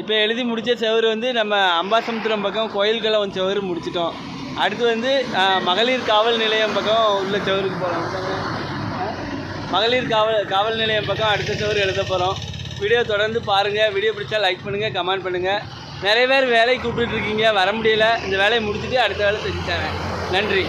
இப்போ எழுதி முடித்த செவரு வந்து நம்ம அம்பாசமுத்திரம் பக்கம் கோயில்களை செவரு முடிச்சிட்டோம். அடுத்து வந்து மகளிர் காவல் நிலையம் பக்கம் உள்ள செவருக்கு போகிறோம். மகளிர் காவல் நிலையம் பக்கம் அடுத்த செவரு எழுத போகிறோம். வீடியோ தொடர்ந்து பாருங்கள். வீடியோ பிடிச்சா லைக் பண்ணுங்கள், கமெண்ட் பண்ணுங்கள். நிறைய பேர் வேலைக்கு கூப்பிட்டுருக்கீங்க, வர முடியல. இந்த வேலையை முடிச்சுட்டு அடுத்த வேலை செஞ்சு தரேன். நன்றி.